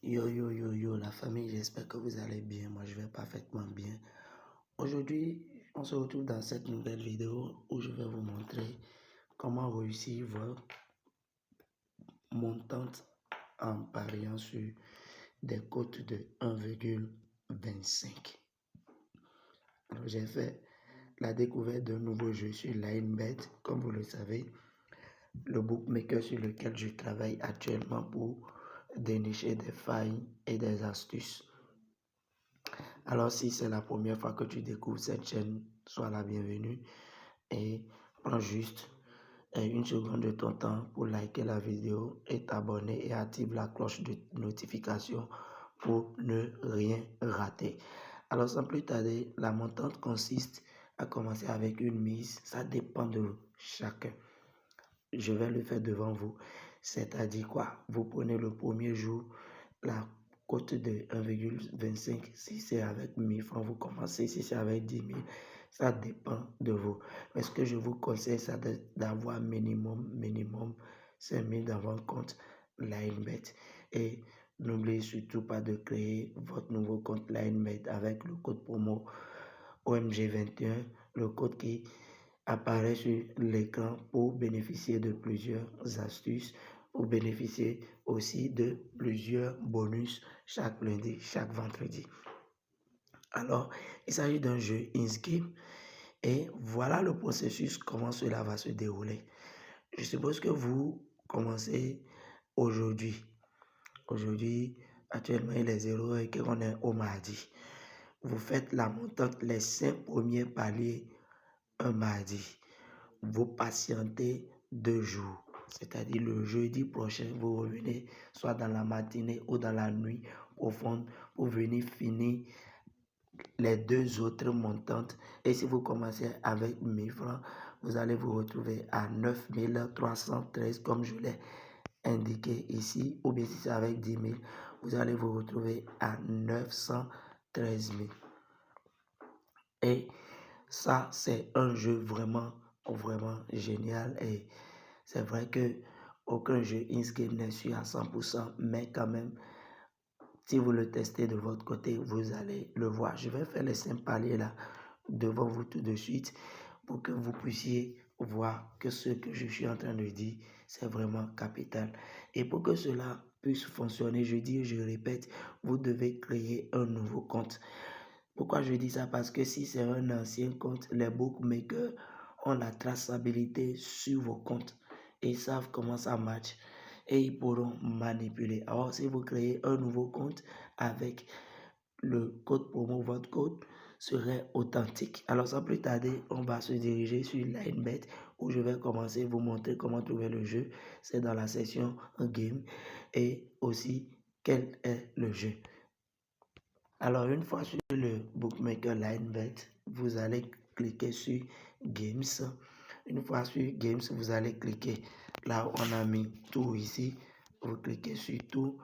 Yo, la famille, j'espère que vous allez bien. Moi, je vais parfaitement bien. Aujourd'hui, on se retrouve dans cette nouvelle vidéo où je vais vous montrer comment réussir votre montante en pariant sur des cotes de 1,25. Alors, j'ai fait la découverte d'un nouveau jeu sur LineBet. Comme vous le savez, le bookmaker sur lequel je travaille actuellement pour dénicher des failles et des astuces. Alors, si c'est la première fois que tu découvres cette chaîne, sois la bienvenue et prends juste une seconde de ton temps pour liker la vidéo et t'abonner et active la cloche de notification pour ne rien rater. Alors, sans plus tarder, la montante consiste à commencer avec une mise. Ça dépend de chacun. Je vais le faire devant vous. C'est-à-dire quoi? Vous prenez le premier jour, la cote de 1,25. Si c'est avec 1000 francs, vous commencez. Si c'est avec 10 000, ça dépend de vous. Mais ce que je vous conseille, c'est d'avoir minimum 5 000 dans votre compte LineBet. Et n'oubliez surtout pas de créer votre nouveau compte LineBet avec le code promo OMG21, le code qui apparaît sur l'écran pour bénéficier de plusieurs astuces, pour bénéficier aussi de plusieurs bonus chaque lundi, chaque vendredi. Alors, il s'agit d'un jeu in-game et voilà le processus, comment cela va se dérouler. Je suppose que vous commencez aujourd'hui. Aujourd'hui, actuellement, il est 0 et qu'on est au mardi. Vous faites la montante, les 5 premiers paliers un mardi. Vous patientez 2 jours, c'est-à-dire le jeudi prochain, vous revenez soit dans la matinée ou dans la nuit profonde pour venir finir les 2 autres montantes. Et si vous commencez avec 1000 francs, vous allez vous retrouver à 9313 comme je l'ai indiqué ici. Ou bien si c'est avec 10 000, vous allez vous retrouver à 913 000. Et ça, c'est un jeu vraiment génial. Et c'est vrai que aucun jeu in-game n'est sûr à 100%, mais quand même, si vous le testez de votre côté, vous allez le voir. Je vais faire les 5 paliers là devant vous tout de suite pour que vous puissiez voir que ce que je suis en train de dire, c'est vraiment capital. Et pour que cela puisse fonctionner, je dis et je répète, vous devez créer un nouveau compte. Pourquoi je dis ça? Parce que si c'est un ancien compte, les bookmakers ont la traçabilité sur vos comptes et ils savent comment ça marche et ils pourront manipuler. Alors, si vous créez un nouveau compte avec le code promo, votre code serait authentique. Alors, sans plus tarder, on va se diriger sur LineBet où je vais commencer à vous montrer comment trouver le jeu. C'est dans la section Game et aussi quel est le jeu. Alors, une fois sur le bookmaker LineBet, vous allez cliquer sur Games. Une fois sur Games, vous allez cliquer là où on a mis tout ici. Vous cliquez sur tout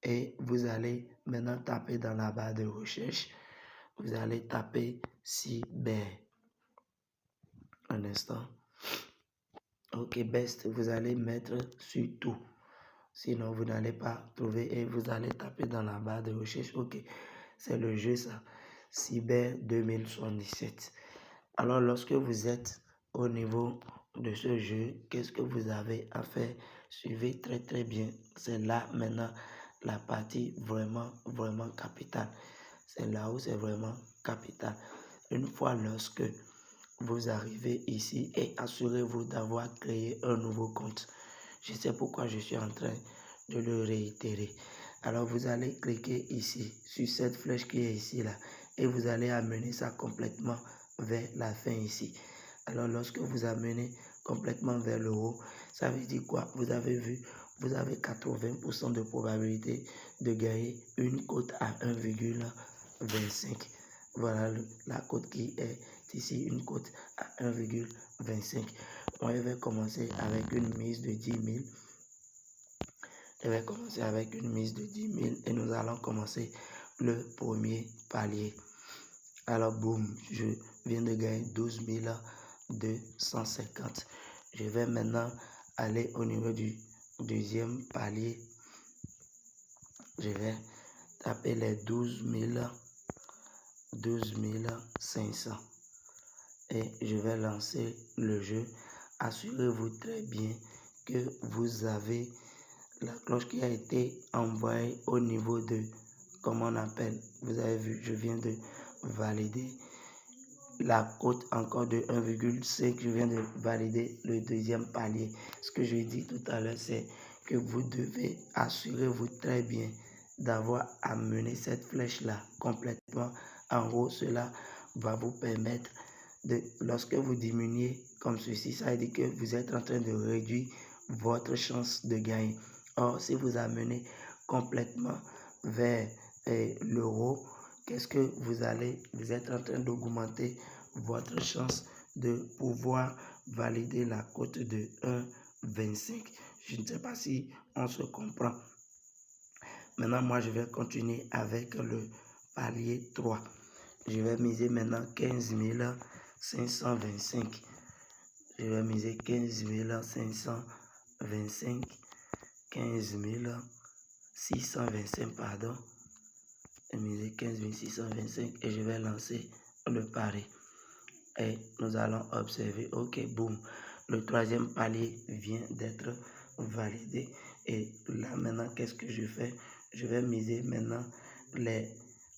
et vous allez maintenant taper dans la barre de recherche. Vous allez taper cyber. Un instant. Ok, best, vous allez mettre sur tout. Sinon, vous n'allez pas trouver et vous allez taper dans la barre de recherche. Ok, c'est le jeu ça. Cyber 2077. Alors, lorsque vous êtes au niveau de ce jeu, qu'est-ce que vous avez à faire? Suivez très bien. C'est là maintenant la partie vraiment capitale. C'est là où c'est vraiment capital. Une fois lorsque vous arrivez ici et assurez-vous d'avoir créé un nouveau compte. Je sais pourquoi je suis en train de le réitérer. Alors vous allez cliquer ici sur cette flèche qui est ici là et vous allez amener ça complètement vers la fin ici. Alors lorsque vous amenez complètement vers le haut, ça veut dire quoi? Vous avez vu, vous avez 80% de probabilité de gagner une cote à 1,25. Voilà la cote qui est ici, une cote à 1,25. Moi, je vais commencer avec une mise de 10 000. Je vais commencer avec une mise de 10 000 et nous allons commencer le premier palier. Alors, boum, je viens de gagner 12 250. Je vais maintenant aller au niveau du deuxième palier. je vais taper les 12 500 et je vais lancer le jeu. Assurez-vous très bien que vous avez la cloche qui a été envoyée au niveau de, comment on appelle, vous avez vu, je viens de valider la cote encore de 1,5, je viens de valider le deuxième palier. Ce que je dis tout à l'heure, c'est que vous devez assurez-vous très bien d'avoir amené cette flèche-là complètement en haut. Cela va vous permettre de, lorsque vous diminuez comme ceci, ça veut dire que vous êtes en train de réduire votre chance de gagner. Or, si vous amenez complètement vers l'euro, qu'est-ce que vous êtes en train d'augmenter votre chance de pouvoir valider la cote de 1,25. Je ne sais pas si on se comprend. Maintenant, moi, je vais continuer avec le palier 3. Je vais miser maintenant 15 525. Je vais miser 15 525. 15 625, pardon. Je vais miser 15 625 et je vais lancer le pari. Et nous allons observer, ok, boum, le troisième palier vient d'être validé. Et là, maintenant, qu'est-ce que je fais? Je vais miser maintenant les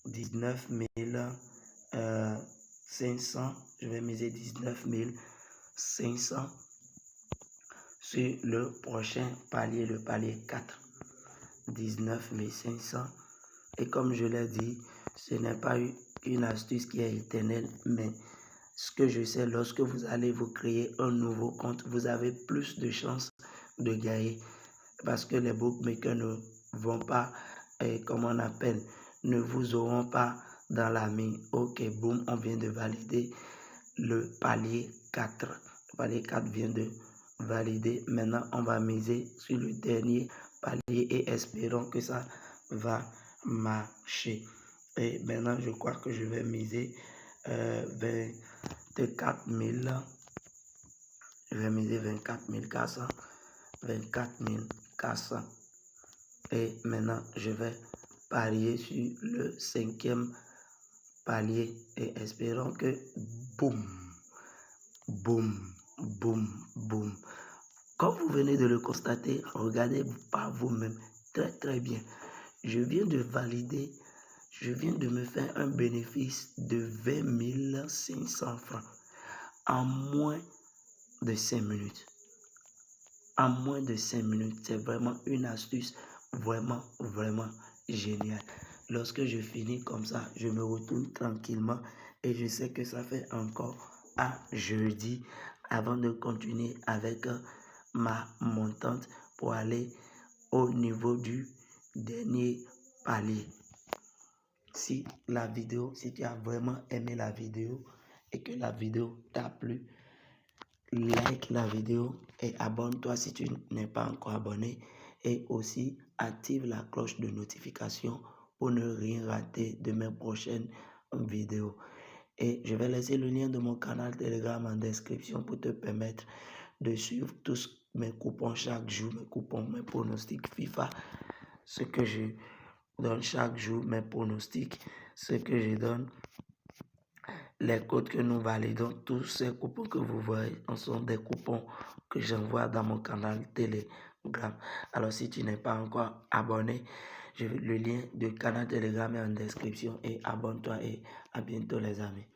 19 500. Je vais miser 19 500 sur le prochain palier, le palier 4. 19 500. Et comme je l'ai dit, ce n'est pas une astuce qui est éternelle, mais ce que je sais, lorsque vous allez vous créer un nouveau compte, vous avez plus de chances de gagner parce que les bookmakers ne vont pas, comment on appelle, ne vous auront pas dans la main. Ok, boum, on vient de valider le palier 4. Le palier 4 vient de valider. Maintenant, on va miser sur le dernier palier et espérons que ça va marcher. Et maintenant, je crois que je vais miser 24 000. Je vais miser 24 400. 24 400. Et maintenant, je vais parier sur le cinquième palier et espérons que boum, boum, boum, boum. Comme vous venez de le constater, regardez par vous-même très très bien. Je viens de valider, je viens de me faire un bénéfice de 20 500 francs en moins de 5 minutes. En moins de 5 minutes, c'est vraiment une astuce vraiment, vraiment géniale. Lorsque je finis comme ça, je me retourne tranquillement et je sais que ça fait encore à jeudi avant de continuer avec ma montante pour aller au niveau du dernier palier. Si tu as vraiment aimé la vidéo et que la vidéo t'a plu, like la vidéo et abonne-toi si tu n'es pas encore abonné et aussi active la cloche de notification pour ne rien rater de mes prochaines vidéos. Et je vais laisser le lien de mon canal Telegram en description pour te permettre de suivre tous mes coupons chaque jour, mes coupons, mes pronostics FIFA, ce que je donne chaque jour, mes pronostics, ce que je donne, les codes que nous validons, tous ces coupons que vous voyez, sont des coupons que j'envoie dans mon canal Telegram. Alors si tu n'es pas encore abonné, le lien du canal Telegram est en description et abonne-toi et à bientôt les amis.